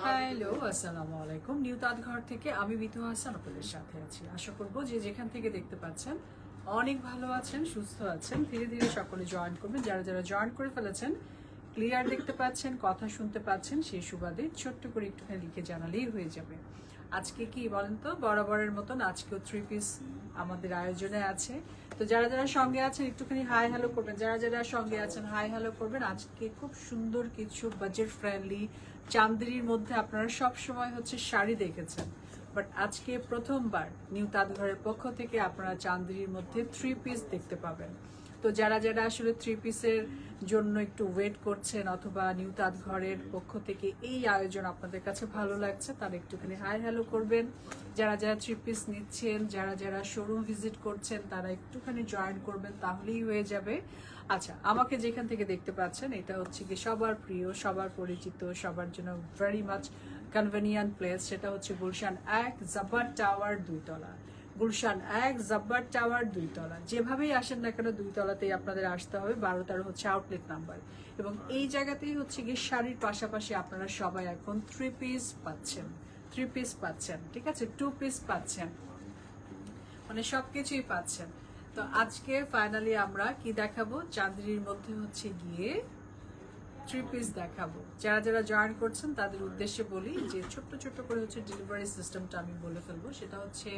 Hello, আসসালামু আলাইকুম। New তাঁতঘর থেকে আমি মিতু হাসান আপনাদের সাথে আছি। আশা করব যে যেখান থেকে দেখতে পাচ্ছেন অনেক ভালো আছেন, সুস্থ আছেন। ধীরে ধীরে সকলে জয়েন করবেন। যারা যারা জয়েন করে ফেলেছেন, ক্লিয়ার দেখতে পাচ্ছেন, কথা শুনতে পাচ্ছেন, সেই সুবাদে ছোট্ট করে একটুখানি লিখে জানালেই হয়ে যাবে। আজকে কি বলেন তো, বরাবরের মতন আজকেও 3 পিস আমাদের আয়োজনে আছে। তো যারা যারা সঙ্গে আছেন একটুখানি হাই হ্যালো করবেন। যারা যারা সঙ্গে আছেন হাই হ্যালো করবেন। আজকে খুব সুন্দর কিছু বাজেট ফ্রেন্ডলি চান্দেরির মধ্যে আপনারা সব সময় হচ্ছে শাড়ি দেখেছেন, বাট আজকে প্রথমবার নিউ তাঁতঘরের পক্ষ থেকে আপনারা চান্দেরির মধ্যে 3 পিস দেখতে পাবেন। তো যারা যারা আসলে 3 পিসের জন্য একটু ওয়েট করছেন অথবা নিউ তাঁতঘরের পক্ষ থেকে এই আয়োজন আপনাদের কাছে ভালো লাগছে, তারা একটুখানি হাই হ্যালো করবেন। যারা যারা 3 পিস নিচ্ছেন, যারা যারা শোরুম ভিজিট করছেন, তারা একটুখানি জয়েন করবেন, তাহলেই হয়ে যাবে। আচ্ছা, আমাকে যেখান থেকে দেখতে পাচ্ছেন এটা হচ্ছে কি সবার প্রিয়, সবার পরিচিত, সবার জন্য ভেরি মাচ কনভেনিয়েন্ট প্লেস। সেটা হচ্ছে গুলশান 1 জাব্বার টাওয়ার 2 তলা। গুলশান 1 জাব্বার টাওয়ার 2 তলা। যেভাবেই আসেন না কেন 2 তলাতেই আপনাদের আসতে হবে। 12 হচ্ছে আউটলেট নাম্বার। এবং এই জায়গাতেই হচ্ছে গিয়ে শাড়ির পাশাপাশি আপনারা সবাই এখন 3 পিস পাচ্ছেন, 3 পিস পাচ্ছেন, ঠিক আছে, 2 পিস পাচ্ছেন, মানে সবকিছুই পাচ্ছেন। তো আজকে ফাইনালি আমরা কি দেখাবো, চাঁদনির মধ্যে হচ্ছে গিয়ে 3 পিস দেখাবো। যারা যারা জয়েন করছেন তাদের উদ্দেশ্যে বলি যে ছোট্ট ছোট্ট করে হচ্ছে ডেলিভারি সিস্টেমটা আমি বলে ফেলবো। সেটা হচ্ছে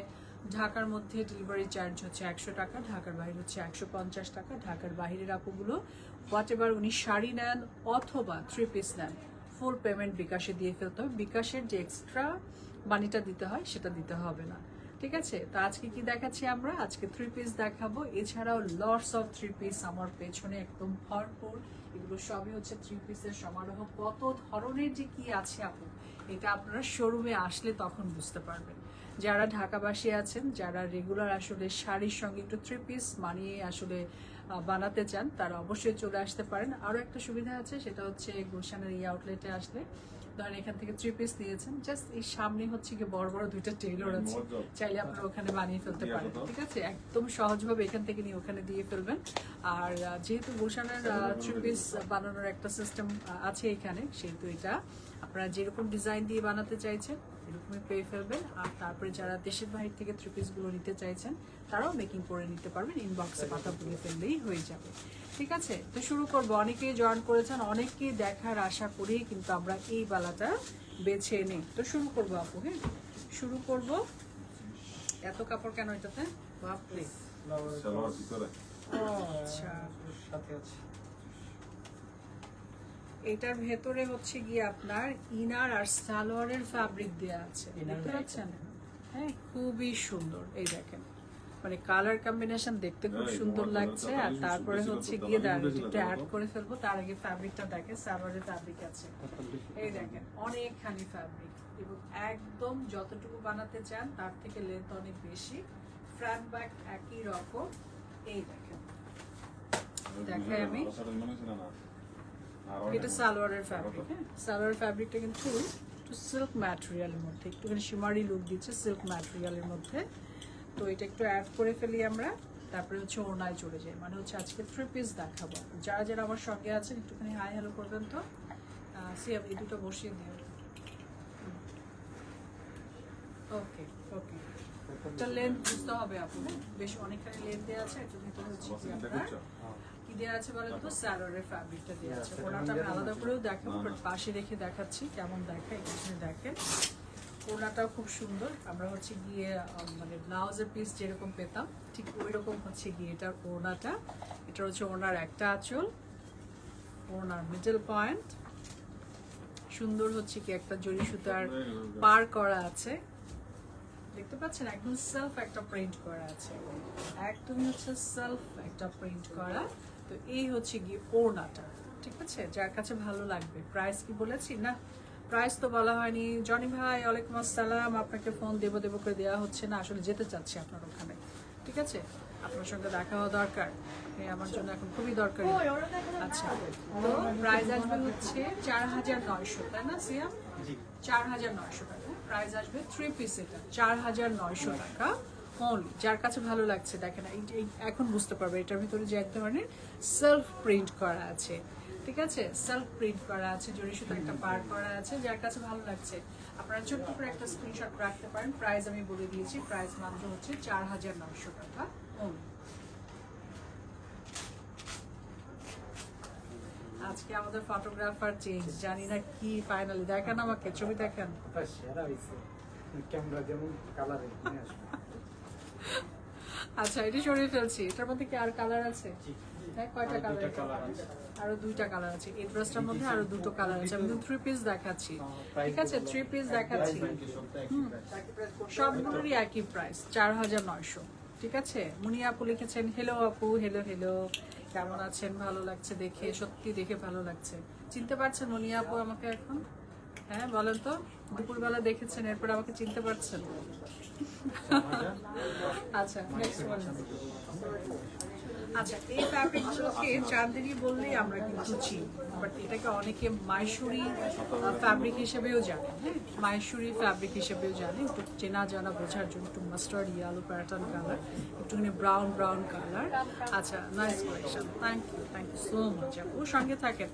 ঢাকার মধ্যে ডেলিভারি চার্জ হচ্ছে 100 টাকা, ঢাকার বাইরে হচ্ছে 150 টাকা। ঢাকার বাইরের আপুগুলো হোয়াট এভার উনি শাড়ি নেন অথবা 3 পিস নেন, ফুল পেমেন্ট বিকাশে দিয়ে ফেলতে হবে। বিকাশের যে এক্সট্রা মানিটা দিতে হয় সেটা দিতে হবে না, ঠিক আছে। তো আজকে কি দেখাচ্ছি আমরা, আজকে 3 পিস দেখাবো। এছাড়াও লটস অফ 3 পিস আমার পেছনে একদম ভরপুর। এগুলো সবই হচ্ছে 3 পিসের সমারোহ। কত ধরনের যে কি আছে আপু, এটা আপনারা শোরুমে আসলে তখন বুঝতে পারবেন। যারা ঢাকাবাসী আছেন, যারা রেগুলার আসলে শাড়ির সঙ্গে একটু 3 পিস মানিয়ে আসলে বানাতে চান, তারা অবশ্যই চলে আসতে পারেন। আরও একটা সুবিধা আছে, সেটা হচ্ছে গুলশানের এই আউটলেটে আসলে ধরেন এখান থেকে 3 পিস নিয়েছেন, জাস্ট এই সামনে হচ্ছে কি বড় বড় 2টা টেইলর আছে, চাইলে আপনারা ওখানে বানিয়ে ফেলতে পারেন, ঠিক আছে। একদম সহজভাবে এখান থেকে নিয়ে ওখানে দিয়ে ফেলবেন। আর যেহেতু গুলশানের 3 পিস বানানোর একটা সিস্টেম আছে এখানে, সেহেতু এটা আপনারা যেরকম ডিজাইন দিয়ে বানাতে চাইছেন এরকমই পেয়ে ফেলবেন। আর তারপরে যারা দেশের বাইরে থেকে 3 পিসগুলো নিতে চাইছেন তারাও মেকিং করে নিতে পারবেন, ইনবক্সে কথা বলে ফেললেই হয়ে যাবে, ঠিক আছে। তো শুরু করবো। অনেকেই জয়েন করেছেন, অনেককেই দেখার আশা করেই কিন্তু আমরা এই বালাটা বেছে নিই। তো শুরু করবো আপু, হ্যাঁ শুরু করব। এত কাপড় কেন এটাতে, বাপরে। আচ্ছা, এটার ভেতরে হচ্ছে গিয়ে আপনার ইনার আর সালোয়ারের ফ্যাব্রিক দেওয়া আছে, দেখতে পাচ্ছেন, হ্যাঁ খুবই সুন্দর। এই দেখেন, মানে কালার কম্বিনেশন দেখতে খুব সুন্দর লাগছে। আর তারপরে হচ্ছে গিয়ে দাঁড়িয়ে একটু অ্যাড করে ফেলবো। তার আগে ফ্যাব্রিকটা দেখেন, সালোয়ারের ফ্যাব্রিক আছে, এই দেখেন অনেকখানি ফ্যাব্রিক এবং একদম যতটুকু বানাতে চান তার থেকে লেন্থ অনেক বেশি। ফ্রন্ট ব্যাক একই রকম। এই দেখেন, দেখাই আমি, এটা সালোয়ারের ফ্যাব্রিক। হ্যাঁ, সালোয়ার ফ্যাব্রিকটা কিন্তু একটু সিল্ক ম্যাটেরিয়ালের মধ্যে, একটুখানি শিমারি লুক দিচ্ছে সিল্ক ম্যাটেরিয়ালের মধ্যে। তো এটা একটু অ্যাড করে ফেলি আমরা, তারপরে হচ্ছে ওড়নায় চলে যাই। মানে হচ্ছে আজকে 3 পিস দেখাবো। যারা যারা আমার সঙ্গে আছেন একটুখানি হাই হ্যালো করবেন। তো সিয়াম এই দুটো বসিয়ে দিও। ওকে ওকে, এটা লেন্থ বুঝতে হবে আপু, বেশ অনেকখানি লেন্থ দেওয়া আছে। একটু ভিতরে হচ্ছে কি আপনার কি দেওয়া আছে বলেন তো, সালোয়ারের ফ্যাব্রিকটা দেওয়া আছে। ওড়নাটা আমি আলাদা করেও দেখাবো, বাট পাশে রেখে দেখাচ্ছি কেমন দেখায়। এখানে দেখেন ওড়নাটাও খুব সুন্দর। আমরা হচ্ছে গিয়ে মানে ব্লাউজের পিস যেরকম পেতাম ঠিক ওই রকম হচ্ছে গিয়ে এটার ওড়নাটা। এটা হচ্ছে ওড়নার একটা আঁচল, ওড়নার মিডল পয়েন্ট সুন্দর হচ্ছে কি একটা জরি সুতার পার করা আছে, দেখতে পাচ্ছেন। একদম সেলফ একটা প্রিন্ট করা আছে, একদম হচ্ছে সেলফ একটা প্রিন্ট করা। তো এই হচ্ছে গিয়ে ওড়নাটা, ঠিক আছে। যার কাছে ভালো লাগবে। প্রাইস কি বলেছি না, প্রাইস তো বলা হয়নি। জনি ভাই ওয়ালাইকুম আসসালাম, আপনাকে ফোন দেবো দেবো করে দেওয়া হচ্ছে না, আসলে যেতে চাচ্ছি আপনার ওখানে, ঠিক আছে। আপনার সঙ্গে দেখা হওয়া দরকার, আমার জন্য এখন খুবই দরকারি। আচ্ছা, তো প্রাইস আসবে হচ্ছে 4900, তাই না সিয়াম? 4900 টাকা প্রাইস আসবে 3 পিস। এটা 4900 টাকা অনলি যার কাছে ভালো লাগছে দেখেন এখন বুঝতে পারবে এটার ভিতরে যে এক ধরনের সেলফ প্রিন্ট করা আছে, ঠিক আছে, সেলফ প্রিন্ট করা আছে, জরি সুতো একটা পার করা আছে, যার কাছে ভালো লাগছে আপনারা ছোট্ট করে একটা স্ক্রিনশট রাখতে পারেন। প্রাইস আমি বলে দিয়েছি, প্রাইস মাত্র হচ্ছে 4900 টাকা only। আজকে আমাদের ফটোগ্রাফার চেঞ্জ, জানি না কি ফাইনালি দেখেন, আমাকে ছবি দেখেন। আচ্ছা এটা সরিয়ে ফেলছি, এটার মধ্যে কি আর কালার আছে? কয়টা কালার? আরো 2টা কালার আছে এই ড্রেসটার মধ্যে, আরো 2টো কালার আছে। আমি 3 পিস দেখাচ্ছি, ঠিক আছে, 3 পিস দেখাচ্ছি। সবগুলোরই একই প্রাইস 4900, ঠিক আছে। মুনিয়া আপু লিখেছেন হ্যালো আপু, হ্যালো হ্যালো, কেমন আছেন? ভালো লাগছে দেখে, সত্যি দেখে ভালো লাগছে। চিনতে পারছেন মুনিয়া আপু আমাকে এখন? হ্যাঁ বলেন তো, দুপুরবেলা দেখেছেন এরপর আমাকে চিনতে পারছেন? আচ্ছা নেক্সট বলেন। আচ্ছা এই ফ্যাব্রিকগুলোকে চাঁদেরি বললেই আমরা কিন্তু চিনি, বাট এটাকে অনেকে মাইসুরি ফ্যাব্রিক হিসেবেও জানে। হ্যাঁ মাইসুরি ফ্যাব্রিক হিসেবেও জানে, একটু চেনা জানা বোঝার জন্য। একটু মাস্টার্ড ইয়েলো প্যাটার্ন কালার, একটুখানি ব্রাউন কালার। আচ্ছা nice collection, thank you so much আপু, সঙ্গে থাকেন।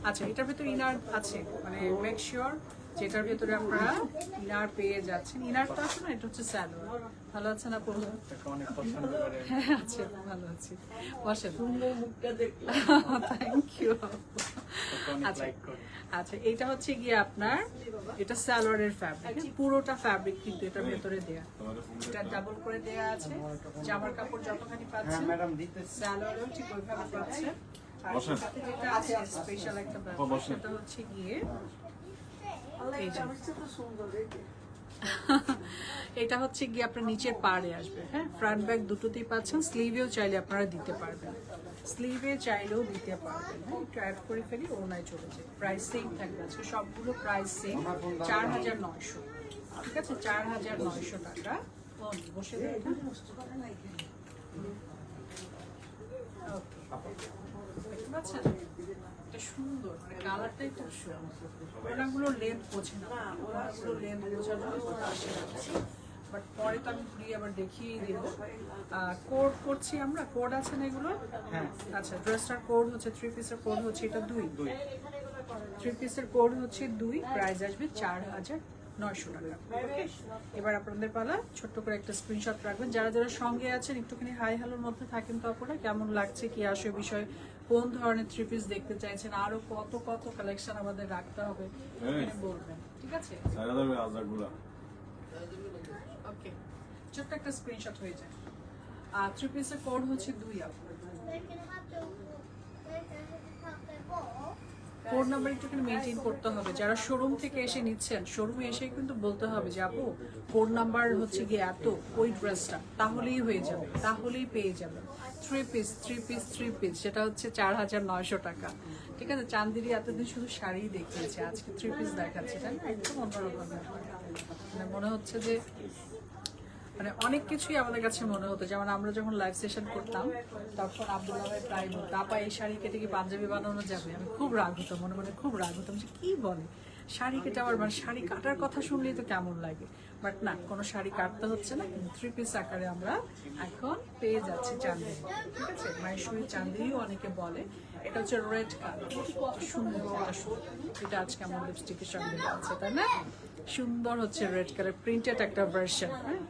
আচ্ছা এটার ভিতরে ইনার আছে, মানে মেক শিওর যেটার ভেতরে আপনারা ইনার পেয়ে যাচ্ছেন। ইনার তো আসলে এটা হচ্ছে সালোয়ার। ভালো আছেন আপু? হ্যাঁ আছে, ভালো আছি, বসেন। Thank you. আচ্ছা আচ্ছা এটা হচ্ছে গিয়ে আপনার, এটা সালোয়ারের ফ্যাব্রিক, পুরোটা ফ্যাব্রিক কিন্তু এটার ভেতরে দেয়া, এটা ডাবল করে দেয়া আছে। জামার কাপড় যতখানি পাচ্ছেন সালোয়ারেও ঠিক ওইভাবে পাচ্ছেন। আর সাথে যেটা আছে স্পেশাল একটা ব্যাপার, সেটা হচ্ছে গিয়ে এটা হচ্ছে গিয়ে আপনার নিচের পাড়ে আসবে। হ্যাঁ ফ্রন্ট ব্যাক দুটোতেই পাচ্ছেন, স্লিভেও চাইলে আপনারা দিতে পারবেন, স্লিভে চাইলেও দিতে পারবেন। হ্যাঁ একটু অ্যাড করে ফেলি, ওনায় চলে যায়। প্রাইস সেম থাকবে আজকে, সবগুলো প্রাইস সেম 4900, ঠিক আছে, 4900 টাকা। বসে দেখতে পাচ্ছেন? সুন্দর, মানে কালারটাই খুব সুন্দর। ওনাগুলো লেন্থ বোঝে না, ওনাগুলো লেন্থ বোঝার জন্য আসে রাখছি, বাট পরে তো আমি ঘুরিয়ে আবার দেখিয়ে দেব। কোড করছি আমরা, কোড আছে না এগুলো? হ্যাঁ আচ্ছা ড্রেসটার কোড হচ্ছে, 3 পিসের কোড হচ্ছে এটা 2, 3 পিসের কোড হচ্ছে 2, প্রাইস আসবে 4900 টাকা। এবার আপনাদের পালা, ছোট্ট করে একটা স্ক্রিনশট রাখবেন। যারা যারা সঙ্গে আছেন একটুখানি হাই হ্যালোর মধ্যে থাকেন তো আপনারা, কেমন লাগছে, কি আসে বিষয়, কোন ধরনের 3 পিস দেখতে চাইছেন, আরো কত কত কালেকশন আমাদের রাখতে হবে বলবেন, ঠিক আছে? ওকে ছোট্ট একটা স্ক্রিনশট হয়ে যায়। আর 3 পিসের কোড হচ্ছে 2 আপু। কোড নাম্বার একটুখানি মেনটেন করতে হবে। যারা শোরুম থেকে এসে নিচ্ছেন, শোরুমে এসেই কিন্তু বলতে হবে যে আপু কোড নাম্বার হচ্ছে গিয়ে এত, ওই ড্রেসটা, তাহলেই হয়ে যাবে, তাহলেই পেয়ে যাবেন। 3 পিস সেটা হচ্ছে 4900 টাকা, ঠিক আছে। চান্দিরি এতদিন শুধু শাড়ি দেখিয়েছে, আজকে 3 পিস দেখাচ্ছে, তাই না? একদম অন্যরকম ব্যাপার। মানে মনে হচ্ছে যে মানে অনেক কিছুই আমাদের কাছে মনে হতো। যেমন আমরা যখন লাইভ সেশন করতাম তখন আব্দুল্লাহ ভাই প্রায় বলতো আপা এই শাড়ি কেটে কি পাঞ্জাবি বানানো যাবে? আমি খুব রাগ হতাম, মনে মনে খুব রাগ হতাম যে কি বলে শাড়ি কেটে, আবার মানে শাড়ি কাটার কথা শুনলেই তো কেমন লাগে। বাট না, কোনো শাড়ি কাটতে হচ্ছে না, 3 পিস আকারে আমরা এখন পেয়ে যাচ্ছি চান্দিনী, ঠিক আছে। মাইসুরি চান্দিনীও অনেকে বলে। এটা হচ্ছে রেড কালার, সুন্দর, এটা আজকে আমার লিপস্টিকের সঙ্গে আছে, তাই না? সুন্দর হচ্ছে রেড কালার, প্রিন্টেড একটা ভার্সন, হ্যাঁ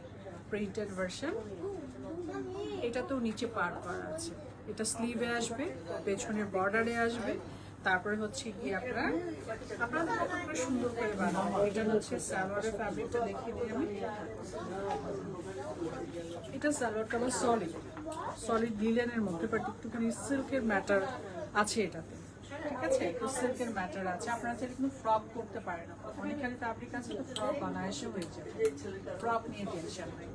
প্রিন্টেড ভার্সন। এটা তো নিচে পার করা আছে, এটা স্লিভে আসবে, পেছনের বর্ডারে আসবে। তারপরে হচ্ছে কি আপনারা কত করে সুন্দর করে বানাবো। এটা হচ্ছে সালোয়ারের ফ্যাব্রিকটা দেখিয়ে দিই আমি। এটা সালোয়ারটা আবার সলিড লিলেনের মধ্যে, বাট একটুখানি সিল্কের ম্যাটার আছে এটাতে, ঠিক আছে। একটু সিল্কের ম্যাটার আছে। আপনারা চাইলে কিন্তু ফ্রক করতে পারেন, অনেকখানি ফ্যাব্রিক আছে তো ফ্রক বানায়সে হয়ে যাবে, ফ্রক নিয়ে টেনশন নেই।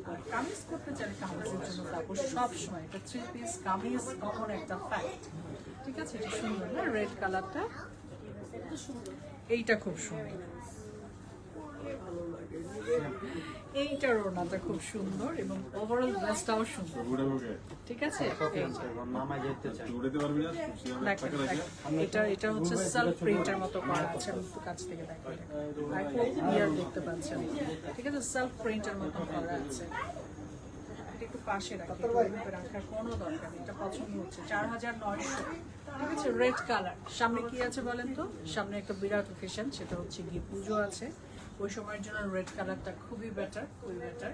আর কামিজ করতে চাইলে কামিজের জন্য কাপড় সবসময়, এটা 3 পিস কামিজ কমন একটা ফ্যাক্ট, ঠিক আছে। এটা সুন্দর না রেড কালারটা, এইটা খুব সুন্দর, এইটার ওড়নাটা খুব সুন্দর এবং ওভারঅল ড্রেসটাও সুন্দর, ঠিক আছে। এটা হচ্ছে সেলফ প্রিন্টের মতো করা আছে, একটু কাছ থেকে দেখতে পাচ্ছেন, ঠিক আছে। সেলফ প্রিন্টের মতো করা আছে, একটু পাশে রাখি, এইভাবে রাখার কোনো দরকার নেই। এটা পছন্দ হচ্ছে 4900, ঠিক আছে। রেড কালার, সামনে কি আছে বলেন তো? সামনে একটা বিরাট অকেশন, সেটা হচ্ছে গিয়ে পুজো আছে। ওই সময়ের জন্য রেড কালারটা খুবই বেটার, খুবই বেটার।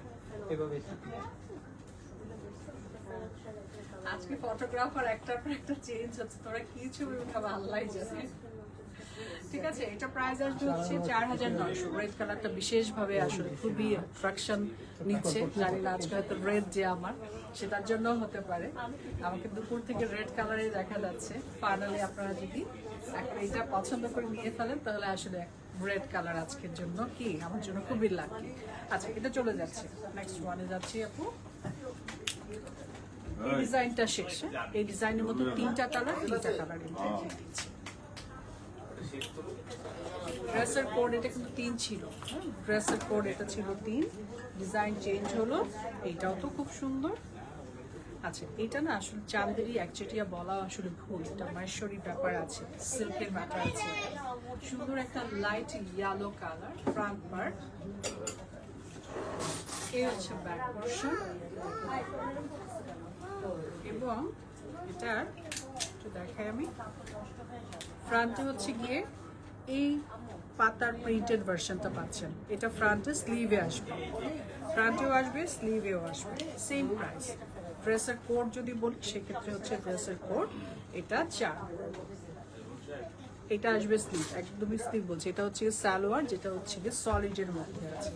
আজকে ফটোগ্রাফার একটার পর একটা চেঞ্জ হচ্ছে, তোরা কি ছবি উঠাবো আল্লাহই জানে। ঠিক আছে, এটা প্রাইস আসবে হচ্ছে 4900। রেড কালারটা বিশেষভাবে আসলে খুবই অ্যাট্রাকশন নিচ্ছে। জানি না আজকে হয়তো রেড যে আমার, সেটার জন্য হতে পারে। আমাকে দুপুর থেকে রেড কালারে দেখা যাচ্ছে। ফাইনালি আপনারা যদি এখন এটা পছন্দ করে নিয়ে ফেলেন তাহলে আসলে রেড কালার আজকের জন্য কি আমার জন্য খুবই লাকি। আচ্ছা, এটা চলে যাচ্ছে, নেক্সট ওয়ানে যাচ্ছি আপু। এই ডিজাইনটা শেষ। এই ডিজাইনের মধ্যে তিনটা কালার দিচ্ছি। ড্রেসের কোড এটা কিন্তু 3 ছিল, ড্রেসের কোড এটা ছিল 3, ডিজাইন চেঞ্জ হলো। এইটাও তো খুব সুন্দর। আচ্ছা, এটা না আসলে চান্দেরি একচেটিয়া বলা আসলে ভুল, এটা মাহেশ্বরী ব্যাপার আছে, সিল্কের ব্যাপার আছে। সুন্দর একটা light yellow colour front part, এই হচ্ছে ব্যাক পোর্শন, এবং এটা একটু দেখাই আমি। ফ্রন্টে হচ্ছে গিয়ে এই পাতার প্রিন্টেড ভার্সনটা পাচ্ছেন। এটা ফ্রন্টে স্লিভে আসবে, ফ্রন্টেও আসবে, স্লিভেও আসবে, সেম প্রাইস। ড্রেসের কোড যদি বলি সেক্ষেত্রে হচ্ছে ড্রেসের কোড এটা 4। এটা আসবে স্লিভ, একদমই স্লিভ বলছে। এটা হচ্ছে সালোয়ার, যেটা হচ্ছে সলিডের মধ্যে আছে,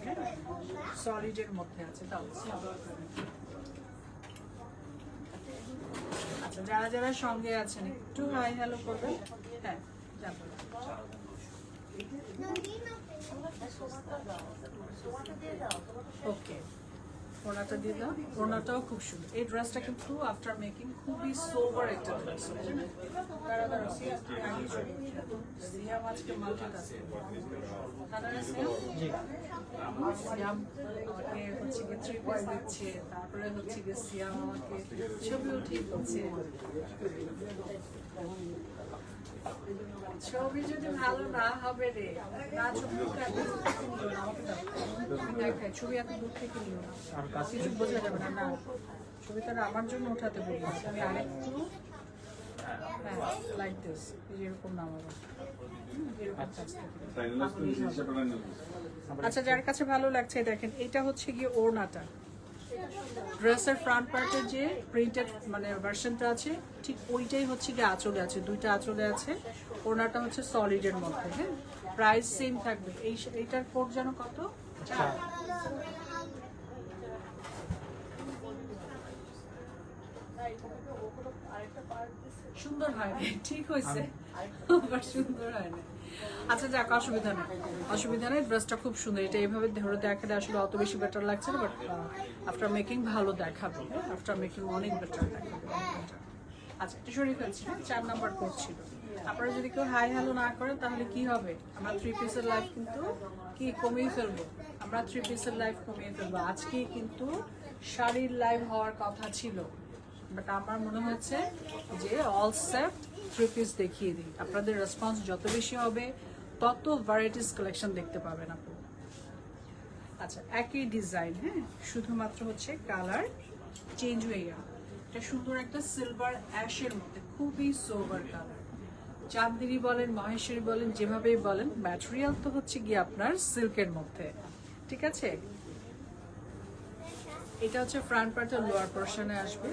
সলিডের মধ্যে আছে। তাও আচ্ছা, যারা যারা সঙ্গে আছেন একটু হাই হ্যালো করবেন। হ্যাঁ, যাবো। ওকে, ওনাটা দিয়ে দাও। ওনাটাও খুব সুন্দর। এই ড্রেসটা কিন্তু আফটার মেকিং খুবই সোবার একটা ড্রেস। সিয়াম আজকে মাল্টিটাস্কিং। সিয়াম আমাকে হচ্ছে গিয়ে 3 পিস দিচ্ছে, তারপরে হচ্ছে গিয়ে সিয়াম আমাকে ছবিও ঠিক করছে। ছবি যদি ভালো না হবে রে, না ছবি দেখায়, ছবি এত দূর থেকে নিও না, কিছু বোঝা যাবে না। না, ছবি তারা আমার জন্য উঠাতে বলবো, আমি আরেকটু হ্যাঁ লাইক দিস, এরকম নামাবো, এরকম কাজ থাকে। আচ্ছা, যার কাছে ভালো লাগছে দেখেন, এটা হচ্ছে গিয়ে ওড়নাটা। ড্রেসের ফ্রন্ট পার্টের যে প্রিন্টেড মানে ভার্সনটা আছে, ঠিক ওইটাই হচ্ছে গিয়ে আঁচলে আছে, দুইটা আঁচলে আছে। ওড়নাটা হচ্ছে সলিডের মধ্যে। হ্যাঁ, প্রাইস সেম থাকবে। এইটার কোড যেন কত? 4। সুন্দর হয় ঠিক হয়েছে, আবার সুন্দর হয় না। আচ্ছা, যাক, অসুবিধা নেই, অসুবিধা নেই। ড্রেসটা খুব সুন্দর। এটা এইভাবে ধরে দেখালে আসলে অত বেশি বেটার লাগছে না, বাট আফটার মেকিং ভালো দেখাবে। আফটার মেকিং অনেক বেটার দেখাবে। আচ্ছা, এটা সরিয়ে ফেলছি। 4 নাম্বার কোড ছিল। আপনারা যদি কেউ হাই হ্যালো না করেন তাহলে কি হবে? আমরা 3 পিসের লাইফ কিন্তু কি কমিয়ে ফেলবো। আমরা 3 পিসের লাইফ কমিয়ে ফেলবো। আজকে কিন্তু শাড়ির লাইভ হওয়ার কথা ছিল, বাট আমার মনে হচ্ছে যে অল সেট 3 পিস দেখিয়ে দিই। আপনাদের রেসপন্স যত বেশি হবে তত ভ্যারাইটিস কালেকশন দেখতে পাবেন আপনি। আচ্ছা, একই ডিজাইন, হ্যাঁ, শুধুমাত্র হচ্ছে কালার চেঞ্জ হয়ে গেল। এটা সুন্দর একটা সিলভার অ্যাশের মধ্যে, খুবই সোবার কালার। চাঁদেরি বলেন, মহেশ্বরী বলেন, যেভাবেই বলেন, ম্যাটেরিয়াল তো হচ্ছে গিয়ে আপনার সিল্কের মধ্যে, ঠিক আছে। এটা হচ্ছে ফ্রন্ট পার্টের লোয়ার পোর্শনে আসবে।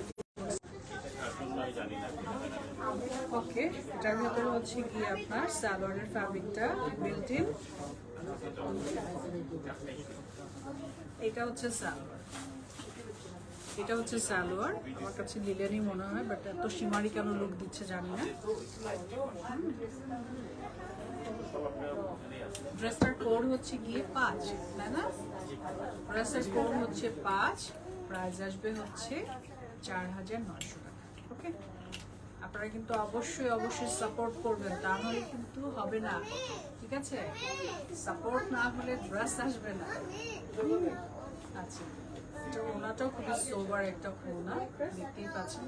ওকে, এটার ভিতরে হচ্ছে গিয়ে আপনার সালোয়ারের ফ্যাব্রিকটা বিল্ট ইন। এটা হচ্ছে সালোয়ার, এটা হচ্ছে সালোয়ার। আমার কাছে লিলেনই মনে হয়, বাট এত সীমারি কেন লুক দিচ্ছে জানি না। ড্রেসটার কোড হচ্ছে গিয়ে 5, তাই না? ড্রেসের কোড হচ্ছে 5, প্রাইস আসবে হচ্ছে 4900 টাকা। ওকে, আপনারা কিন্তু অবশ্যই অবশ্যই সাপোর্ট করবেন, তা হলে কিন্তু হবে না, ঠিক আছে? সাপোর্ট না হলে ড্রেস আসবে না। আচ্ছা, এটা ওনাটাও খুবই সোবার একটা ওনা, দেখতেই পাচ্ছেন।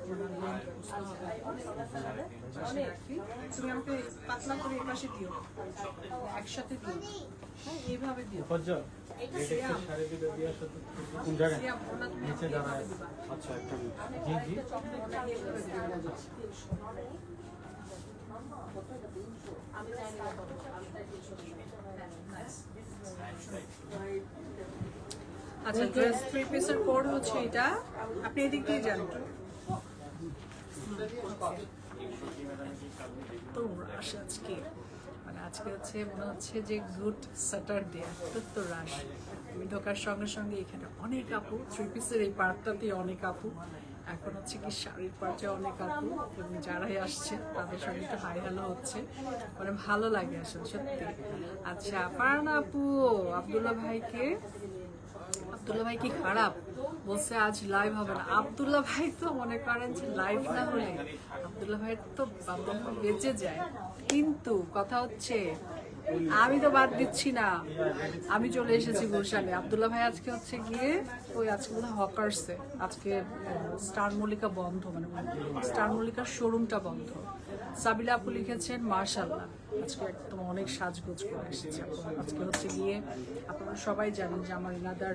তুমি আমাকে পাতলা করে এই পাশে দিও, একসাথে দিও, হ্যাঁ, এইভাবে দিও। সিয়াম, শাড়ি দিলে বিয়ার সাথে কোন জায়গায় সিয়াম, ওনা তুমি নিচে আমাকে দাঁড়ায় এভাবে দিবা। আচ্ছা একটা মিনিট জি জি ওনা এভাবে দিবা। আচ্ছা, ড্রেস 3 পিসের কোড হচ্ছে এটা। আপনি এদিক দিয়ে যান। তো রাশ আজকে, মানে আজকে হচ্ছে মনে হচ্ছে যে গুড স্যাটারডে, তো রাশ। আমি ঢোকার সঙ্গে সঙ্গে এখানে অনেক আপু, 3 পিসের এই পার্টটাতেই অনেক আপু, এখন হচ্ছে কি শাড়ির পার্টে অনেক আপু, এবং যারাই আসছে তাদের সঙ্গে একটু হাই হ্যালো হচ্ছে, মানে ভালো লাগে আসলে সত্যি। আচ্ছা, পারান আপু আব্দুল্লাহ ভাইকে, আব্দুল্লাহ ভাই কি খারাপ বলছে আজ লাইভ হবে না? আব্দুল্লাহ ভাই তো মনে করেন যে লাইভ না হলে আব্দুল্লাহ ভাইয়ের তো বাবা বেঁচে যায়, কিন্তু কথা হচ্ছে আমি তো বাদ দিচ্ছি না, আমি চলে এসেছি গুলশানে। আব্দুল্লাহ ভাই আজকে হচ্ছে গিয়ে ওই আজকে বোধহয় হকার্সে, আজকে স্টার মল্লিকা বন্ধ, মানে স্টার মল্লিকার শোরুমটা বন্ধ। সাবিলা আপু লিখেছেন মাশাআল্লাহ, আজকে একদম অনেক সাজগোজ করে এসেছে আপু। আজকে হচ্ছে গিয়ে আপনারা সবাই জানেন যে আমার ইনাদার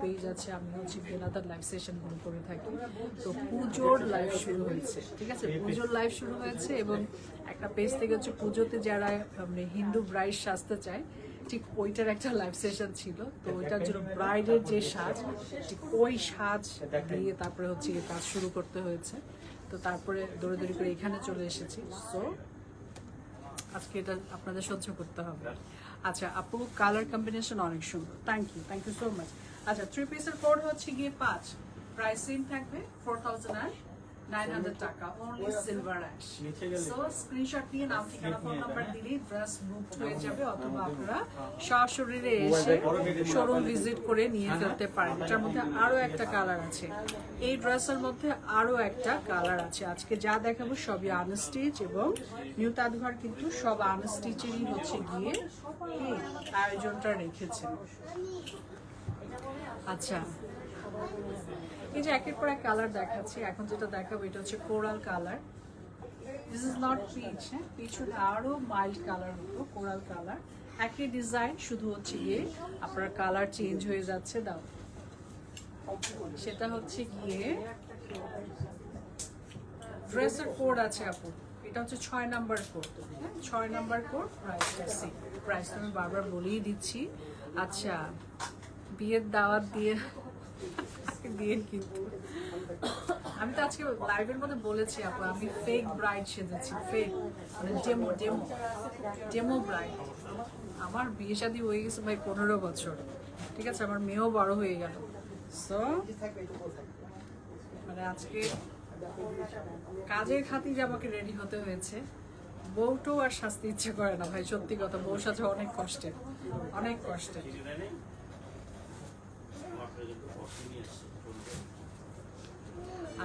পেজ আছে, আমি হচ্ছে ইনাদার লাইভ সেশনগুলো করে থাকি। তো পুজোর লাইভ শুরু হয়েছে, ঠিক আছে, পুজোর লাইভ শুরু হয়েছে, এবং একটা পেজ থেকে হচ্ছে পুজোতে যারা মানে হিন্দু ব্রাইড সাজতে চায় ঠিক ওইটার একটা লাইভ সেশন ছিল। তো ওইটার জন্য ব্রাইডের যে সাজ, ঠিক ওই সাজ দিয়ে তারপরে হচ্ছে গিয়ে কাজ শুরু করতে হয়েছে। তো তারপরে দৌড়ে করে এখানে চলে এসেছি। সো আজকে এটা আপনাদের সহ্য করতে হবে। আচ্ছা আপু, কালার কম্বিনেশন অনেক সুন্দর, থ্যাংক ইউ সো মাচ। আচ্ছা, 3 পিসের কোড হচ্ছে গিয়ে 5, প্রাইস সেম থাকবে 4900 টাকা, only silver ash. So screenshot নিয়ে নাম ঠিকানা ফোন নাম্বার দিলেই ড্রেস বুক হয়ে যাবে, অথবা আপনারা সশরীরে এসে শোরুম ভিজিট করে নিয়ে ফেলতে পারেন। এটার মধ্যে আরো একটা কালার আছে, এই ড্রেসের মধ্যে আরো একটা কালার আছে। আজকে যা দেখাবো সবই আনস্টিচ, এবং নিউ তাজঘর কিন্তু সব আনস্টিচেরই হচ্ছে গিয়ে কি আয়োজনটা রেখেছে। আচ্ছা, এই যে একের পর এক কালার দেখাচ্ছি, এখন যেটা দেখাবো এটা হচ্ছে coral colour. This is not peach, হ্যাঁ, পিচ হলে আরো মাইল্ড কালার হতো, কোরাল কালার। একই ডিজাইন, শুধু হচ্ছে গিয়ে আপনার কালার চেঞ্জ হয়ে যাচ্ছে। দাও, সেটা হচ্ছে গিয়ে ড্রেসের কোড আছে আপু, এটা হচ্ছে 6 নাম্বার কোড, হ্যাঁ 6 নাম্বার কোড। প্রাইসটা সি, প্রাইস আমি বারবার বলেই দিচ্ছি। আচ্ছা, বিয়ের দাওয়াত দিয়ে কিন্তু আমি তো আজকে লাইভের মধ্যে বলেছি আপু, আমি ফেক ব্রাইড সেজেছি, ফেক, মানে ডেমো ব্রাইড। আমার বিয়ে শাদী হয়ে গেছে ভাই 15 বছর, ঠিক আছে, আমার মেয়েও বড় হয়ে গেল। সো মানে আজকে কাজের খাতিরে আমাকে রেডি হতে হয়েছে। বউটাও আর শাস্তি ইচ্ছে করে না ভাই, সত্যি কথা, বউ সাজা অনেক কষ্টের, অনেক কষ্টের।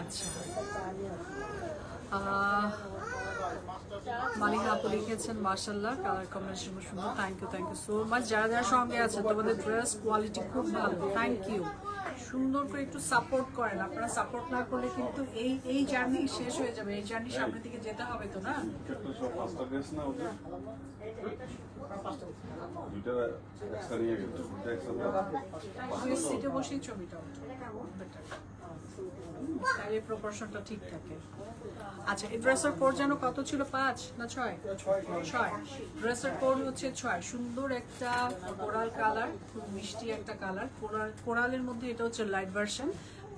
আচ্ছা, মালিকা আপু লিখেছেন মাশাআল্লাহ, কালার কম্বিনেশন সুন্দর, থ্যাংক ইউ সো মাচ। যারা যারা সঙ্গে আছে তোমাদের ড্রেস কোয়ালিটি খুব ভালো, থ্যাংক ইউ। সুন্দর করে একটু সাপোর্ট করেন, আপনারা সাপোর্ট না করলে কিন্তু এই জার্নি শেষ হয়ে যাবে, এই জার্নি সামনে দিকে যেতে হবে তো না। সিটে বসেই ছবিটা তাই প্রপোর্শনটা ঠিক থাকে। আচ্ছা, এই ড্রেসের কোড যেন কত ছিল, 5 না 6? 6। ড্রেসের কোড হচ্ছে 6। সুন্দর একটা কোরাল কালার, খুব মিষ্টি একটা কালার, কোরালের মধ্যে এটা হচ্ছে লাইট ভার্সন।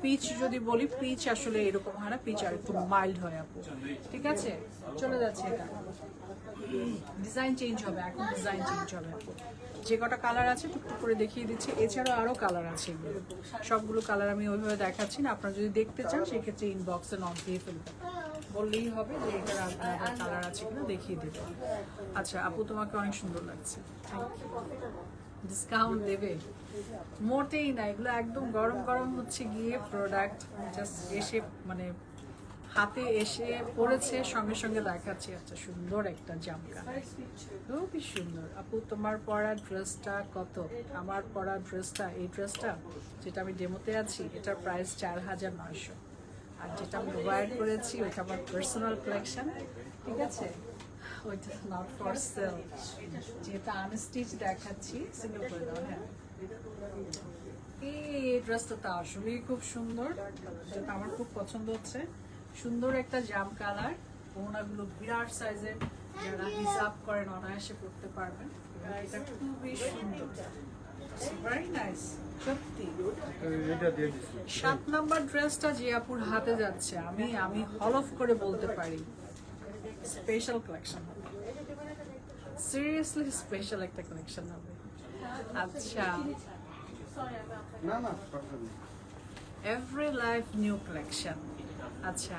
পিচ যদি বলি, পিচ আসলে এরকম হয় না, পিচ আর একটু মাইল্ড হয় আপু, ঠিক আছে। চলে যাচ্ছে, এটা ডিজাইন চেঞ্জ হবে, এখন ডিজাইন চেঞ্জ হবে আপু। যে কটা কালার আছে টুকটুক করে দেখিয়ে দিচ্ছি, এছাড়াও আরও কালার আছে, সবগুলো কালার আমি ওইভাবে দেখাচ্ছি না। আপনারা যদি দেখতে চান সেক্ষেত্রে ইনবক্সে নক দিয়ে ফেলবেন, বললেই হবে যে এটার আলাদা কালার আছে কিনা, দেখিয়ে দেবে। আচ্ছা আপু, তোমাকে অনেক সুন্দর লাগছে, ডিসকাউন্ট দেবে? মোটেই না, এগুলো একদম গরম গরম হচ্ছে গিয়ে প্রোডাক্ট, জাস্ট এসে মানে হাতে এসে পড়েছে, সঙ্গে সঙ্গে দেখাচ্ছি। আচ্ছা, সুন্দর একটা জামকা, খুবই সুন্দর। আপু তোমার পরা ড্রেসটা কত? আমার পরা ড্রেসটা, এই ড্রেসটা যেটা আমি ডেমোতে আছি, এটার প্রাইস 4900। আর যেটা আমি ওয়্যার করেছি ওইটা আমার পার্সোনাল কালেকশন, ঠিক আছে, ওইটা নট ফর সেল। যেটা আনস্টিচ দেখাচ্ছি, সিঙ্গেল করে দাও, হ্যাঁ এই ড্রেসটা তো আসলেই খুব সুন্দর, যেটা আমার খুব পছন্দ হচ্ছে। সুন্দর একটা জাম কালার, ওনাগুলো বিরাট সাইজের, যারা হিসাব করেন অনায়াসে করতে পারবেন। এটা খুবই সুন্দর, ভেরি নাইস সত্যি। এটা দিয়ে দিচ্ছি 7 নাম্বার ড্রেসটা যে আপুর হাতে যাচ্ছে, আমি হলফ করে বলতে পারি স্পেশাল কালেকশন হবে, সিরিয়াসলি স্পেশাল একটা কালেকশন হবে। আচ্ছা, না না কথা নেই এভরি লাইফ নিউ কালেকশন। আচ্ছা,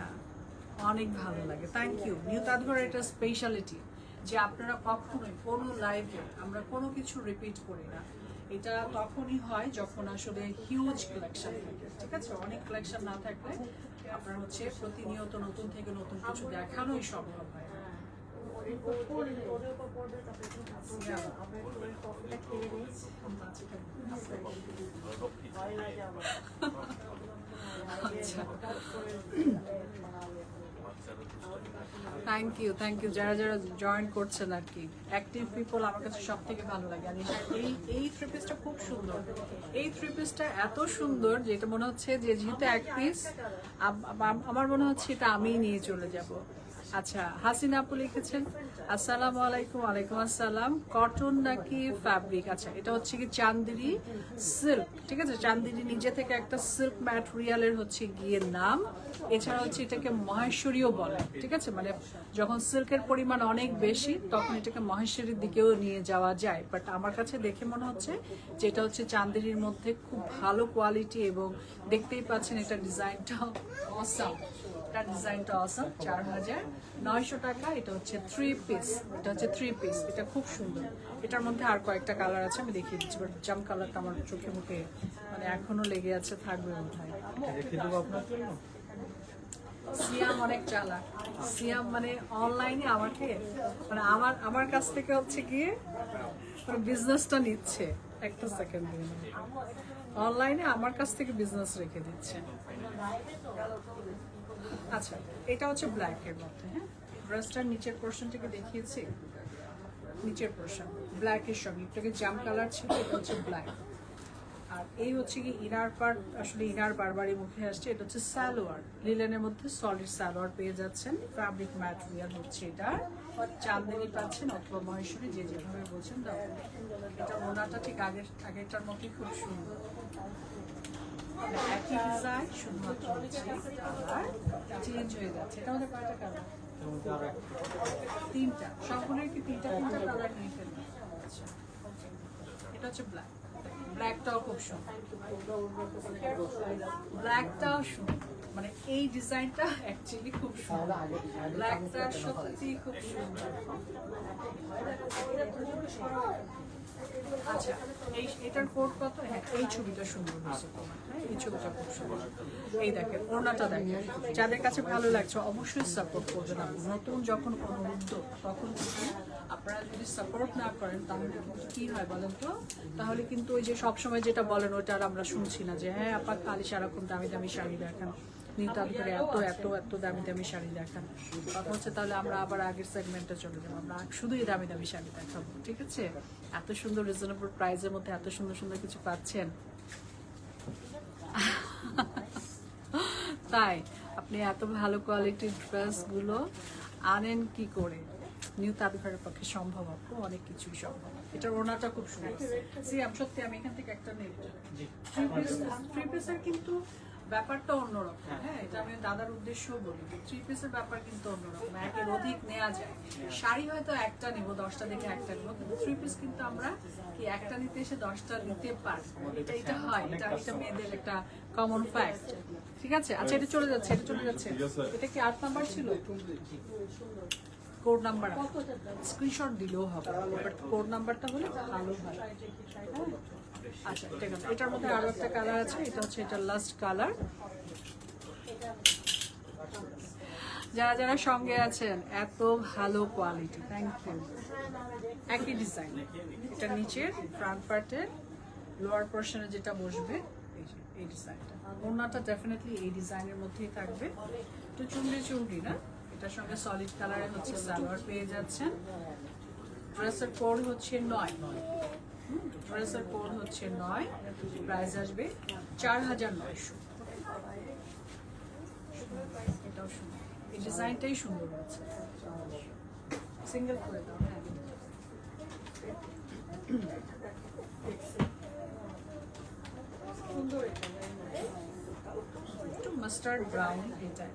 অনেক ভালো লাগে, থ্যাংক ইউ। নিউ তাজঘরের একটা স্পেশালিটি যে আপনারা কখনোই কোনো লাইভে আমরা কোনো কিছু রিপিট করি না। এটা তখনই হয় যখন আসলে হিউজ কালেকশন থাকে, ঠিক আছে? অনেক কালেকশন না থাকলে আপনার হচ্ছে প্রতিনিয়ত নতুন থেকে নতুন কিছু দেখানোই সম্ভব হয় না। থ্যাংক ইউ যারা যারা জয়েন করছেন আর কি, অ্যাক্টিভ পিপল আমার কাছে সব থেকে ভালো লাগে। আর এই থ্রি পিসটা খুব সুন্দর, এই থ্রি পিসটা এত সুন্দর যে এটা মনে হচ্ছে যে যেহেতু এক পিস, আমার মনে হচ্ছে এটা আমিই নিয়ে চলে যাব। আচ্ছা, হাসিনা আপু লিখেছেন আসসালামু আলাইকুম। ওয়ালাইকুম আসসালাম। কটন নাকি ফ্যাব্রিক? আচ্ছা, এটা হচ্ছে কি চান্দেরি সিল্ক, ঠিক আছে? চান্দেরি নিজে থেকে একটা সিল্ক ম্যাটেরিয়ালের হচ্ছে গিয়ে নাম। এছাড়া হচ্ছে এটাকে মহেশ্বরীও বলে, ঠিক আছে? মানে যখন সিল্কের পরিমাণ অনেক বেশি তখন এটাকে মহেশ্বরীর দিকেও নিয়ে যাওয়া যায়। বাট আমার কাছে দেখে মনে হচ্ছে যে এটা হচ্ছে চান্দেরির মধ্যে খুব ভালো কোয়ালিটি, এবং দেখতেই পাচ্ছেন এটা ডিজাইনটা অসাম। ডিজাইনটা অসাম। 4,900 টাকা। এটা হচ্ছে থ্রি পিস, এটা খুব সুন্দর। এটার মধ্যে আর কয়েকটা কালার আছে, আমি দেখিয়ে দিচ্ছি। বাট জাম কালারটা আমার চোখে মুখে মানে এখনো লেগে আছে, থাকবে বোধহয়। রেখে দেবো আপনার জন্য। সিয়াম অনেক চালাক। সিয়াম মানে অনলাইনে আমাকে মানে আমার কাছ থেকে হচ্ছে গিয়ে বিজনেসটা নিচ্ছে। একটা সেকেন্ড, অনলাইনে আমার কাছ থেকে বিজনেস রেখে দিচ্ছে। আচ্ছা, এটা হচ্ছে ব্ল্যাক এর মধ্যে। হ্যাঁ, ড্রেসটার নিচের পোর্শনটাকে দেখিয়েছি, নিচের পোর্শন ব্ল্যাক এর সঙ্গে এটাকে জাম কালার ছিল, এটা হচ্ছে ব্ল্যাক। আর এই হচ্ছে কি ইনার পার্ট, আসলে ইনার বারবারই মুখে আসছে। এটা হচ্ছে সালোয়ার, লিলেনের মধ্যে সলিড সালোয়ার পেয়ে যাচ্ছেন। ফ্যাব্রিক ম্যাটেরিয়াল হচ্ছে এটা, চান্দেরি পাচ্ছেন অথবা মহেশ্বরী, যে যেভাবে বলছেন দাও। এটা ওনাটা ঠিক আগেরটার মতোই খুব সুন্দর, একই ডিজাইন, শুধুমাত্র হচ্ছে কালার চেঞ্জ হয়ে যাচ্ছে। এটা আমাদের কয়টা কালার? তিনটা। সবগুলোই কি তিনটা কালার নিয়ে ফেলবে? আচ্ছা, এটা হচ্ছে ব্ল্যাক। ব্ল্যাকটাও খুব সুন্দর, ব্ল্যাকটাও সুন্দর। মানে এই ডিজাইনটা অ্যাকচুয়ালি খুব সুন্দর, ব্ল্যাকটা সত্যি খুব সুন্দর। আচ্ছা, এটার কোড কত? হ্যাঁ, এই ছবিটা সুন্দর হয়েছে তোমার। হ্যাঁ, এই ছবিটা খুব সুন্দর। এই দেখেন, ওড়নাটা দেখেন। যাদের কাছে ভালো লাগছে অবশ্যই সাপোর্ট করবেন। নতুন যখন কোনো উদ্যোগ, তখন কিন্তু আপনারা যদি সাপোর্ট না করেন তাহলে কিন্তু কি হয় বলেন তো? তাহলে কিন্তু ওই যে সবসময় যেটা বলেন ওইটা আর আমরা শুনছি না, যে হ্যাঁ আপা খালি সারাক্ষণ দামি দামি শাড়ি দেখান, নিউ তাজঘরে এত এত এত দামি দামি শাড়ি দেখান। কথা হচ্ছে তাহলে আমরা আবার আগের সেগমেন্টে চলে যাবো, আমরা শুধুই দামি দামি শাড়ি দেখাবো, ঠিক আছে? এত সুন্দর রিজনেবল প্রাইসের মধ্যে এত সুন্দর সুন্দর কিছু পাচ্ছেন। তাই আপনি এত ভালো কোয়ালিটির ড্রেসগুলো আনেন কি করে? নিউ তাজঘরের পক্ষে সম্ভব, আপু অনেক কিছুই সম্ভব। এটার ওনাটা খুব সুন্দর। সত্যি আমি এখান থেকে একটা নেব। থ্রি পিসের কিন্তু ব্যাপারটা অন্যরকম। হ্যাঁ, এটা আমি দাদার উদ্দেশ্যও বলি, থ্রি পিসের ব্যাপার কিন্তু অন্যরকম, একের অধিক নেওয়া যায়। শাড়ি হয়তো একটা নেবো, 10টা দেখে একটা নেবো, কিন্তু থ্রি পিস কিন্তু আমরা কি একটা নিতে এসে 10টা নিতে পারি। এটা হয়, এটা মেয়েদের একটা কমন ফ্যাক্ট, ঠিক আছে? আচ্ছা, এটা চলে যাচ্ছে। এটা কি 8 নাম্বার ছিল? কোড নাম্বার স্ক্রিনশট দিলেও হবে, বাট কোড নাম্বারটা হলে ভালো হয়। আচ্ছা, ঠিক আছে। এটার মধ্যে আরো একটা কালার আছে, এটা হচ্ছে এটা লাস্ট কালার। যারা যারা সঙ্গে আছেন, এত ভালো কোয়ালিটি, থ্যাংক ইউ। একই ডিজাইন, এটা নিচের ফ্রন্ট পার্টের লোয়ার পোর্শনে যেটা বসবে এই ডিজাইনটা। ওড়নাটা ডেফিনেটলি এই ডিজাইনের মধ্যেই থাকবে, একটু চুমড়ি না। এটার সঙ্গে সলিড কালারের হচ্ছে সালোয়ার পেয়ে যাচ্ছেন। ড্রেসের কোড হচ্ছে 9। ড্রেসের কোড হচ্ছে 9, প্রাইস আসবে 4,900। এটাও সুন্দর, এই ডিজাইনটাই সুন্দর আছে। সিঙ্গেল করে দাও। হ্যাঁ, সুন্দর। এটা একটু মাস্টার্ড ব্রাউন, এটা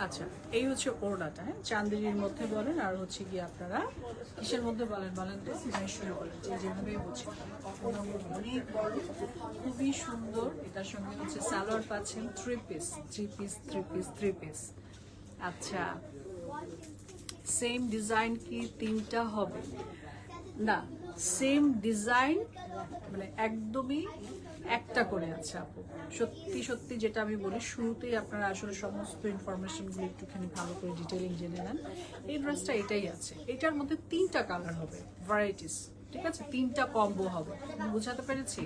আচ্ছা, এই হচ্ছে ওড়নাটা। হ্যাঁ, চান্দেরির মধ্যে বলেন আর হচ্ছে কি আপনারা কিসের মধ্যে বলেন বলেন তো, মহেশ্বরী বলেন, যে যেভাবে বুঝি। অনেক বড়, খুবই সুন্দর। এটার সঙ্গে হচ্ছে সালোয়ার পাচ্ছেন 3 পিস 3 পিস 3 পিস 3 পিস। আচ্ছা, সেম ডিজাইন কি 3টা হবে? না, সেম ডিজাইন মানে একদমই একটা করে আছে আপু। সত্যি সত্যি যেটা আমি বলি, শুরুতেই আপনারা আসলে সমস্ত ইনফরমেশনগুলো একটুখানি ভালো করে ডিটেইলিং জেনে নেন। এই ড্রেসটা এটাই আছে, এটার মধ্যে 3টা কালার হবে, ভ্যারাইটিস, ঠিক আছে, 3টা কম্বো হবে। আমি বুঝাতে পেরেছি?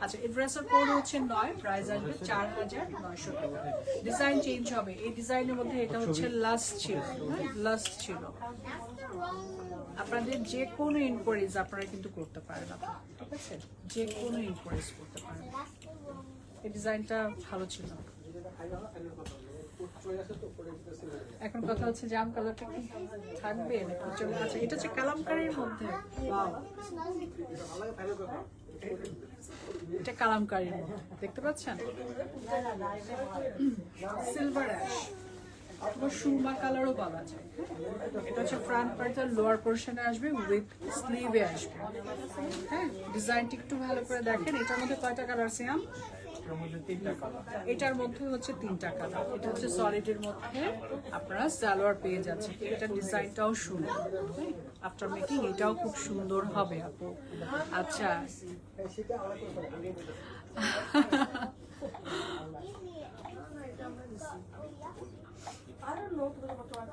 আচ্ছা, এই ড্রেসের কোড হচ্ছে 9, প্রাইস আসবে 4,900 টাকা। ডিজাইন চেঞ্জ হবে, এই ডিজাইনের মধ্যে এটা হচ্ছে লাস্ট ছিল, হ্যাঁ লাস্ট ছিল। আপনাদের যে কোনো ইনকোয়ারিজ আপনারা কিন্তু করতে পারেন, ঠিক আছে, যে কোনো ইনকোয়ারিজ করতে পারেন। এই ডিজাইনটা ভালো ছিল। এখন কথা হচ্ছে জাম কালারটা কি থাকবে নাকি চলে? আচ্ছা, এটা হচ্ছে কালামকারীর মধ্যে, এটা কালামকারীর মধ্যে দেখতে পাচ্ছেন, সিলভার অ্যাশ অথবা সুরমা কালারও বলা যায়। এটা হচ্ছে ফ্রন্ট পার্টের লোয়ার পোর্শনে আসবে, উইথ স্লিভে আসবে। হ্যাঁ, ডিজাইনটা একটু ভালো করে দেখেন। এটার মধ্যে কয়টা কালার সিয়াম? এটার মধ্যে হচ্ছে 3টা কালার। এটা হচ্ছে সলিডের মধ্যে আপনারা সালোয়ার পেয়ে যাচ্ছেন। এটার ডিজাইনটাও সুন্দর, আফটার মেকিং এটাও খুব সুন্দর হবে আপু। আচ্ছা,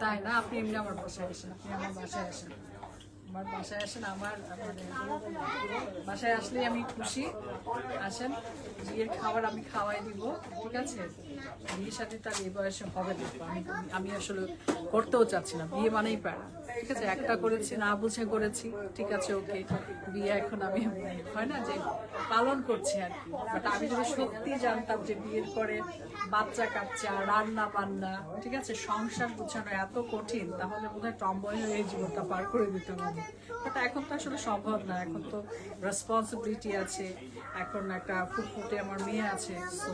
তাই না? আপনি এমনি আমার বাসায় আসেন, আপনি আমার বাসায় আসেন, আমার বাসায় আসেন, আমার মানে বাসায় আসলে আমি খুশি। আসেন, বিয়ের খাবার আমি খাওয়াই দিব, ঠিক আছে? বিয়ের সাথে তার এই বয়সে হবে না, আমি আসলে করতেও চাচ্ছি না। বিয়ে মানেই প্যারা, ঠিক আছে, একটা করেছি না বুঝে করেছি, ঠিক আছে, ওকে। বিয়ে এখন আমি হয় না যে পালন করছি আর কি। বাট আমি যদি সত্যি জানতাম যে বিয়ের পরে বাচ্চা কাচ্চা, রান্না বান্না, ঠিক আছে, সংসার গুছানো এত কঠিন, তাহলে বোধহয় টম্বয় হয়ে এই জীবনটা পার করে দিতাম আমি। বাট এখন তো আসলে সম্ভব না, এখন তো রেসপন্সিবিলিটি আছে, এখন একটা ফুটফুটে আমার মেয়ে আছে, সো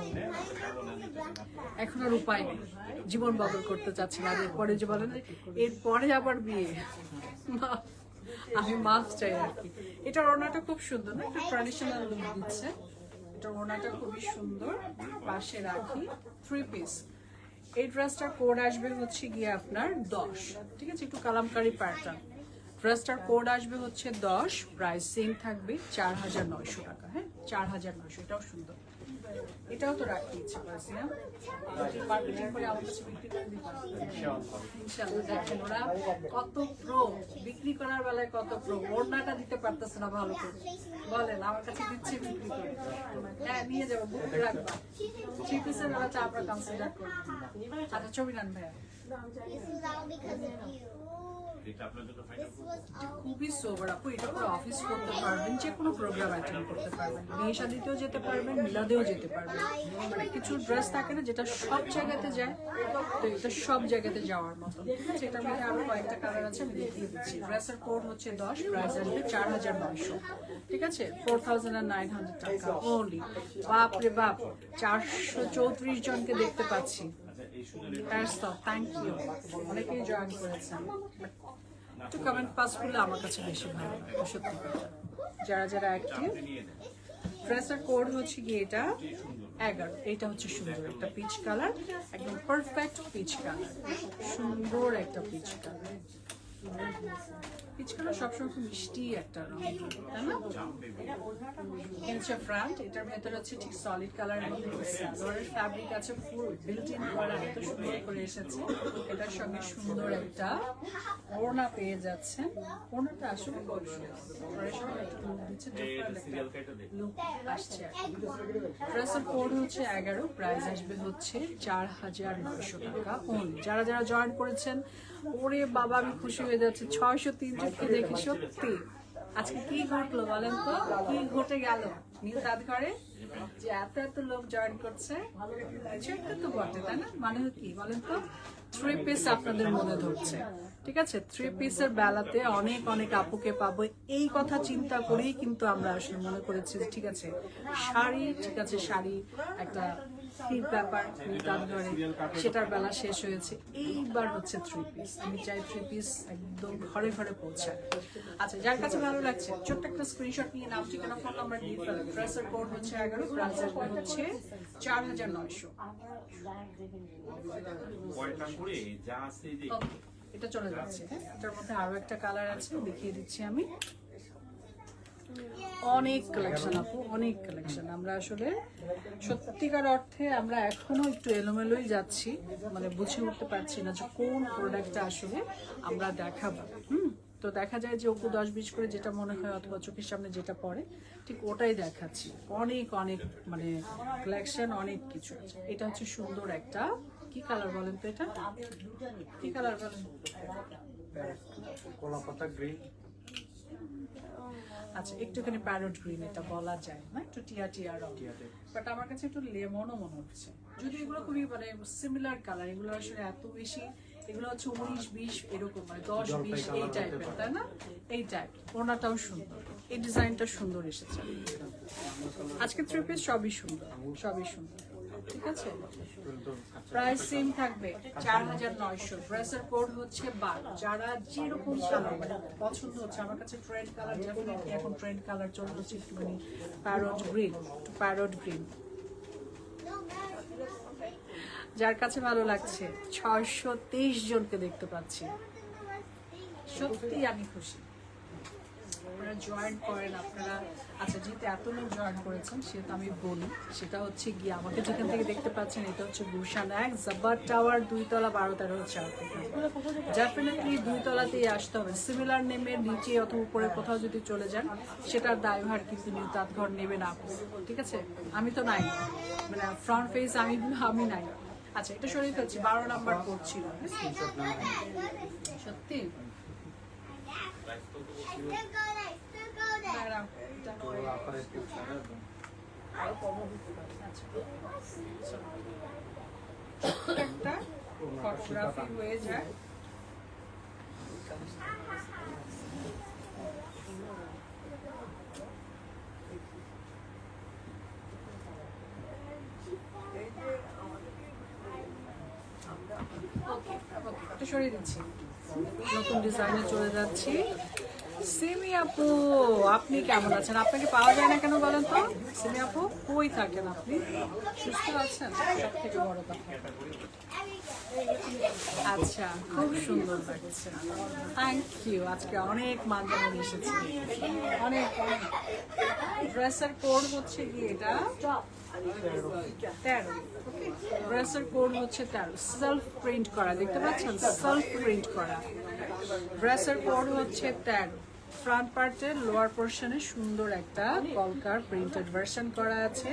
এখন আর উপায় নেই, জীবন বদল করতে চাচ্ছি না। এরপরে যে বলেন এরপরে আবার বিয়ে, আমি মাফ চাই আর কি। এটার ওড়নাটা খুব সুন্দর না, একটা ট্র্যাডিশনাল লুক দিচ্ছে। এটার ওড়নাটা খুবই সুন্দর, পাশে রাখি 3 পিস। এই ড্রেসটার কোড আসবে হচ্ছে গিয়ে আপনার 10, ঠিক আছে, একটু কালামকারী প্যাটার্ন। ড্রেসটার কোড আসবে হচ্ছে 10, প্রাইস সেম থাকবে 4,900 টাকা। হ্যাঁ, 4,900। এটাও সুন্দর, এটাও তো রাখতে ইচ্ছে করছি না, মার্কেটিং করে আমার কাছে বিক্রি করে দিতে ইনশাআল্লাহ। দেখেন ওরা কত প্রো, বিক্রি করার বেলায় কত প্রো। ওড়নাটা দিতে পারতেছে না ভালো করে, বলেন আমার কাছে দিচ্ছে বিক্রি করে। হ্যাঁ, নিয়ে যাবো, বুক রাখবা, 3 পিসের বেলা আমরা কনসিডার করবো। আচ্ছা, ছবি নেন ভাইয়া। খুবই সোবার আপু, এটা পুরো অফিস করতে পারবেন, যে কোনো প্রোগ্রাম অ্যাটেন্ড করতে পারবেন, বিয়ে শাদিতেও যেতে পারবেন, মিলাদেও যেতে পারবেন। মানে কিছু ড্রেস থাকে না যেটা সব জায়গাতে যায়, তো এটা সব জায়গাতে যাওয়ার মতো। সেটার মধ্যে আরো কয়েকটা কালার আছে, আমি দেখিয়ে দিচ্ছি। ড্রেসের কোড হচ্ছে 10, প্রাইস আসবে 4,900, ঠিক আছে, 4,900 টাকা ওনলি। বাপ রে বাপ, 434 জনকে দেখতে পাচ্ছি। থ্যাংক ইউ, অনেকেই জয়েন করেছেন। একটু কমেন্ট পাস করলে আমার কাছে বেশি ভালো লাগে, সত্যি কথা। যারা যারা অ্যাক্টিভ। ড্রেসের কোড হচ্ছে গিয়ে এটা 11। এটা হচ্ছে সুন্দর একটা পিচ কালার, একদম পারফেক্ট পিচ কালার, সুন্দর একটা পিচ কালার। পিচ কালার সবসময় খুব মিষ্টি একটা রং, তাই না? এটা হচ্ছে ফ্রন্ট, এটার ভেতরে হচ্ছে ঠিক সলিড কালারের মধ্যে সালোয়ারের ফ্যাব্রিক আছে, ফুল বিল্ট ইন করা, এত সুন্দর করে এসেছে। এটার সঙ্গে সুন্দর একটা ওড়না পেয়ে যাচ্ছে। ওড়নাটা আসলে খুব সুন্দর। ওড়নার সঙ্গে একটু লুক দিচ্ছে, ডিফারেন্ট একটা লুক আসছে। ড্রেসের কোড হচ্ছে 11, প্রাইস আসবে হচ্ছে 4,900 টাকা only। যারা যারা জয়েন করেছেন, ওরে বাবা আমি খুশি হয়ে যাচ্ছি, 603 জনকে দেখি। সত্যি আজকে কি ঘটলো বলেন তো, কি ঘটে গেল নিউ তাঁতঘরে যে এত এত লোক জয়েন করছে? কিছু একটা তো বটে, তাই না? মানে কি বলেন তো, 3 পিস আপনাদের মনে ধরছে, ঠিক আছে? 3 পিসের বেলাতে অনেক অনেক আপুকে পাবো, এই কথা চিন্তা করেই কিন্তু আমরা আসলে মনে করেছি যে ঠিক আছে শাড়ি, ঠিক আছে শাড়ি একটা ঠিক ব্যাপার তাঁতঘরে, সেটার বেলা শেষ হয়েছে। এইবার হচ্ছে 3 পিস, আমি চাই 3 পিস একদম ঘরে ঘরে পৌঁছায়। আচ্ছা, যার কাছে ভালো লাগছে ছোট্ট একটা স্ক্রিনশট নিয়ে নাম, ঠিকানা, ফোন নাম্বার দিয়ে ফেলেন। ড্রেসের কোড হচ্ছে 11, প্রাইস হচ্ছে 4,900। এটা চলে যাচ্ছে। হ্যাঁ, এটার মধ্যে আরো একটা কালার আছে, দেখিয়ে দিচ্ছি আমি। অনেক কালেকশন আপু, অনেক কালেকশন। আমরা আসলে সত্যিকার অর্থে আমরা এখনো একটু এলোমেলোই যাচ্ছি, মানে বুঝে উঠতে পারছি না যে কোন প্রোডাক্টটা আসলে আমরা দেখাবো। তো দেখা যায় যে অপু 10-20 করে যেটা মনে হয় অথবা চোখের সামনে যেটা পড়ে ঠিক ওটাই দেখাচ্ছি। অনেক অনেক মানে কালেকশন, অনেক কিছু আছে। এটা হচ্ছে সুন্দর একটা, কি কালার বলেন তো, এটা কি কালার বলেন? কলাপাতা গ্রিন। আচ্ছা, একটুখানি প্যারট গ্রিন এটা বলা যায় না, একটু টিয়া টিয়া রং, বাট আমার কাছে একটু লেমনও মনে হচ্ছে। যদি এগুলো খুবই মানে সিমিলার কালার, এগুলো আসলে এত বেশি, এগুলো হচ্ছে 19-20 এরকম, মানে 10-20 এই টাইপের, তাই না? এই টাইপ। ওনাটাও সুন্দর, এই ডিজাইনটা সুন্দর এসেছে। আজকে 3 পিস সবই সুন্দর, সবই সুন্দর, ঠিক আছে? প্রাইস সেম থাকবে 4,900। ড্রেসের কোড হচ্ছে 12। যারা যেরকম কালার মানে পছন্দ হচ্ছে, আমার কাছে ট্রেন্ড কালার ডেফিনেটলি এখন ট্রেন্ড কালার চলে হচ্ছে একটুখানি প্যারট গ্রিন, প্যারট গ্রিন। যার কাছে ভালো লাগছে, 623 জনকে দেখতে পাচ্ছি, সত্যি আমি খুশি। আপনারা জয়েন করেন, আপনারা আচ্ছা যেহেতু এত লোক জয়েন করেছেন সেটা আমি বলি, সেটা হচ্ছে গিয়ে আমাকে যেখান থেকে দেখতে পাচ্ছেন এটা হচ্ছে গুলশান 1 জাব্বার টাওয়ার 2 তলা 12-13 4 ডেফিনেটলি 2 তলাতেই আসতে হবে। সিমিলার নেমে নিচে অথবা উপরে কোথাও যদি চলে যান সেটার দায়ভার কিন্তু নিউ তাঁতঘর নেবে না, ঠিক আছে? আমি তো নাই, মানে ফ্রন্ট ফেস আমি নাই। আচ্ছা, এটা সরিয়ে ফেলছি, 12 নাম্বার করছিল সত্যি। একটা ফটোগ্রাফি হয়ে যায়। সরিয়ে দিচ্ছি, নতুন ডিজাইনে চলে যাচ্ছি। সিমি আপু, আপনি কেমন আছেন? আপনাকে পাওয়া যায় না কেন বলেন তো? সিমি আপু কই থাকেন আপনি? সুস্থ আছেন? সব থেকে বড় কথা। আচ্ছা, খুব সুন্দর লাগছে, থ্যাংক ইউ। আজকে অনেক মানদানি এসেছে, অনেক অনেক। ড্রেসের কোড হচ্ছে কি এটা 13, ড্রেসের কোড হচ্ছে 13, সেলফ প্রিন্ট করা, দেখতে পাচ্ছেন? সেলফ প্রিন্ট করা ড্রেসের কোড হচ্ছে 13। ফ্রন্ট পার্টের লোয়ার পোর্শনে সুন্দর একটা কলকার প্রিন্টেড ভার্সন করা আছে,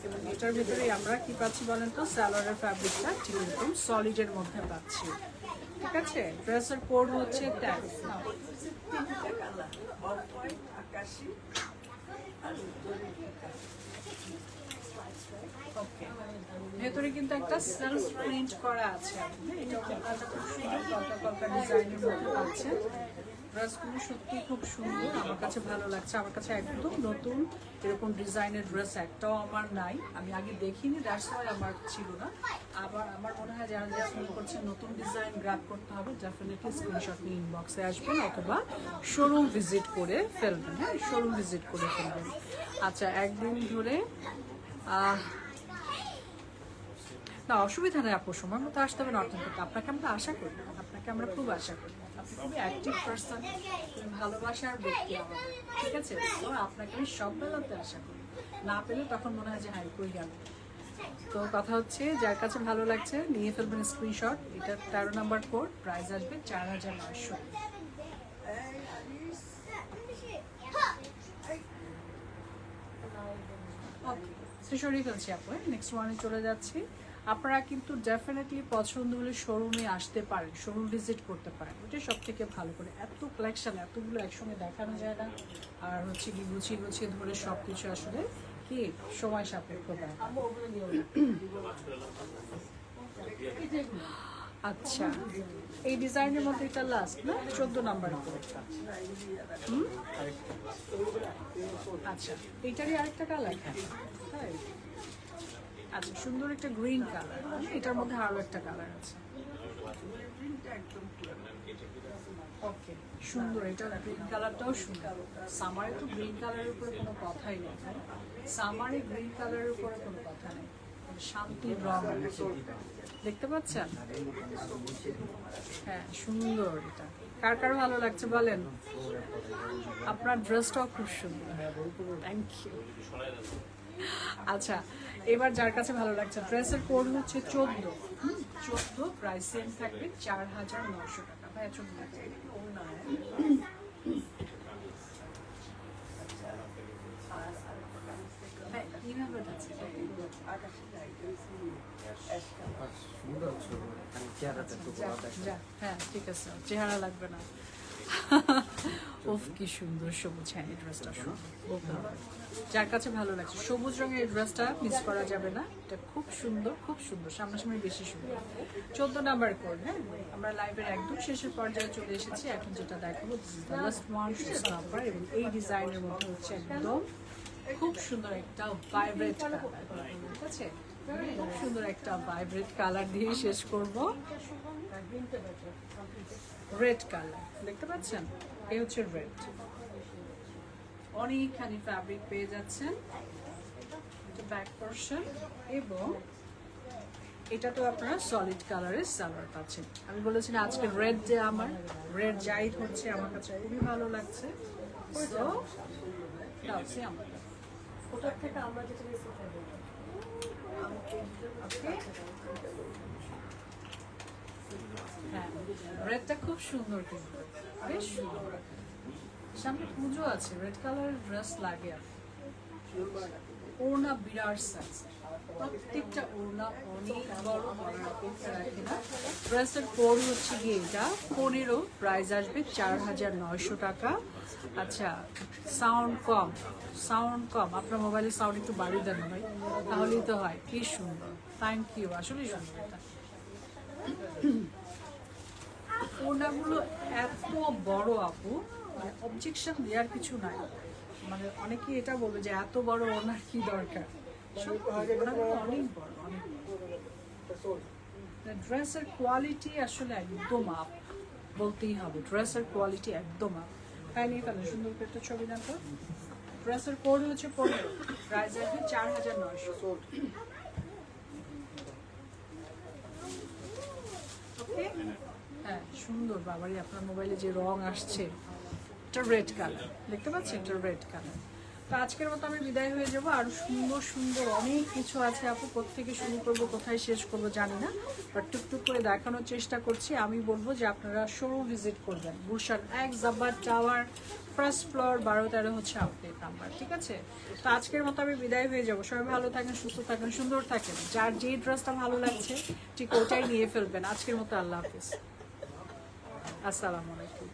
এবং এটার ভিতরে আমরা কি পাচ্ছি বলেন তো, সালোয়ারের ফ্যাব্রিকটা ঠিক এরকম সলিডের মধ্যে পাচ্ছি, ঠিক আছে? ড্রেসের কোড হচ্ছে 13। ওকে, ভেতরে কিন্তু একটা সেলফ প্রিন্ট করা আছে, এটা খুব সুন্দর কলকা ডিজাইনের মধ্যে পাচ্ছেন। ড্রেসগুলো সত্যি খুব সুন্দর, আমার কাছে ভালো লাগছে। আমার কাছে একদম নতুন এরকম ডিজাইনের ড্রেস একটাও আমার নাই, আমি আগে দেখিনি, দ্যাটস ওয়াই আমার ছিল না। আবার আমার মনে হয় যারা যারা ফোন করছেন নতুন ডিজাইন গ্র্যাব করতে হবে, ডেফিনেটলি স্ক্রিনশট নিয়ে ইনবক্সে আসবেন অথবা শোরুম ভিজিট করে ফেলবেন। হ্যাঁ, শোরুম ভিজিট করে ফেলবেন। আচ্ছা, একদিন ধরে না অসুবিধা নেই আপু, সময় মতো আসতে হবে নর্থ থেকে। আপনাকে আমরা আশা করি, আপনাকে আমরা খুব আশা করি। আপনি খুবই অ্যাক্টিভ পার্সন, ভালোবাসার ব্যক্তি আমাদের, ঠিক আছে? তো আপনাকে আমি সব বেলাতে আশা করি, না পেলে তখন মনে হয় যে হ্যাঁ কই গেল। তো কথা হচ্ছে যার কাছে ভালো লাগছে নিয়ে ফেলবেন স্ক্রিনশট। এটা 13 নম্বর কোড, প্রাইস আসবে 4900। সরিয়ে ফেলছি আপু, নেক্সট ওয়ানে চলে যাচ্ছি। আপনারা কিন্তু ডেফিনেটলি পছন্দ হলে শোরুমে আসতে পারেন, শোরুম ভিজিট করতে পারেন, ওটা সব থেকে ভালো করে। এত কালেকশন, এতগুলো একসঙ্গে দেখানো যায় না, আর হচ্ছে কি গুছিয়ে গুছিয়ে ধরে সব কিছু আসলে কি সময় সাপেক্ষ ব্যাপার। আচ্ছা, এই ডিজাইনের মধ্যে এটা লাস্ট না 14 নাম্বার। আচ্ছা, এইটারই আরেকটা কালার। আচ্ছা, সুন্দর একটা গ্রিন কালার, এটার মধ্যে আরো একটা কালার আছে। ওকে, সুন্দর, এটা গ্রিন কালারটাও সুন্দর। সামারে তো গ্রিন কালারের উপরে কোনো কথাই নেই, সামারে গ্রিন কালারের উপরে কোনো কথা নেই, শান্তির রং। দেখতে পাচ্ছেন? হ্যাঁ, সুন্দর। এটা কার কার ভালো লাগছে বলেন? আপনার ড্রেসটাও খুব সুন্দর, থ্যাংক ইউ। আচ্ছা, এবার যার কাছে ভালো লাগছে, ড্রেসের কোড হচ্ছে 14, প্রাইস সেম থাকবে 4900 টাকা। ভাই চোখ হ্যাঁ ঠিক আছে, চেহারা লাগবে না। ওফ কি সুন্দর সবুজ, হ্যাঁ এই ড্রেসটা সুন্দর। যার কাছে ভালো লাগছে সবুজ রঙের এই ড্রেসটা মিস করা যাবে না, এটা খুব সুন্দর, খুব সুন্দর, সামনাসামনি বেশি সুন্দর। 14 নাম্বার কোড। হ্যাঁ, আমরা লাইভের একদম শেষের পর্যায়ে চলে এসেছি। এখন যেটা দেখাবো লাস্ট ওয়ান নাম্বার, এবং এই ডিজাইনের মধ্যে হচ্ছে একদম খুব সুন্দর একটা ভাইব্রেট কালার, ঠিক আছে? খুব সুন্দর একটা ভাইব্রেট কালার দিয়ে শেষ করব। রেড কালার দেখতে পাচ্ছেন, এই হচ্ছে রেড। অনেকখানি ফ্যাব্রিক পেয়ে যাচ্ছেন, ব্যাক পোরশন, এবং এটা তো আপনারা সলিড কালারের সালোয়ার পাচ্ছেন। আমি বলেছি না আজকে রেড যে আমার রেড জাইড হচ্ছে, আমার কাছে খুবই ভালো লাগছে। সো দাওছি আমরা ওটার থেকে আমরা যেটা হ্যাঁ, রেডটা খুব সুন্দর, কিন্তু বেশ সুন্দর। সামনে পুজো আছে, রেড কালারের ড্রেস লাগে। ওড়না বিরাট সাইজ, প্রত্যেকটা ওড়না অনেক বড়, রাখে না। ড্রেসের কোড হচ্ছে গিয়ে এটা 15, প্রাইস আসবে 4900 টাকা। আচ্ছা, সাউন্ড কম, সাউন্ড কম, আপনার মোবাইলের সাউন্ড একটু বাড়িয়ে দেন ভাই, তাহলেই তো হয়। কি সুন্দর, থ্যাংক ইউ, আসলেই সুন্দর। এটা ওড়নাগুলো এত বড় আপু, মানে অবজেকশন দেওয়ার কিছু নাই। মানে অনেকেই এটা বলবে যে এত বড় ওড়নার কি দরকার, অনেক বড়, অনেক। ড্রেসের কোয়ালিটি আসলে একদম আপ, বলতেই হবে, ড্রেসের কোয়ালিটি একদম আপ। হ্যাঁ, নিয়ে ফেলেন, সুন্দর করে একটা ছবি দেন তো। ড্রেসের কোড হচ্ছে 15, প্রাইস আসবে 4900। ওকে, হ্যাঁ সুন্দর। বাবারই আপনার মোবাইলে যে রং আসছে, এটা রেড কালার, দেখতে পাচ্ছেন, এটা রেড কালার। তো আজকের মতো আমি বিদায় হয়ে যাবো। আর সুন্দর সুন্দর অনেক কিছু আছে আপু, কোত্থেকে শুরু করবো কোথায় শেষ করবো জানি না, বাট টুকটুক করে দেখানোর চেষ্টা করছি। আমি বলবো যে আপনারা শোরুম ভিজিট করবেন, Gulshan 1 Jabbar tower, first floor, 12-13 হচ্ছে আউটলেট নাম্বার, ঠিক আছে? তো আজকের মতো আমি বিদায় হয়ে যাবো। সবাই ভালো থাকেন, সুস্থ থাকেন, সুন্দর থাকেন। যার যে ড্রেসটা ভালো লাগছে ঠিক ওটাই নিয়ে ফেলবেন। আজকের মতো আল্লাহ হাফিজ, আসসালামু আলাইকুম।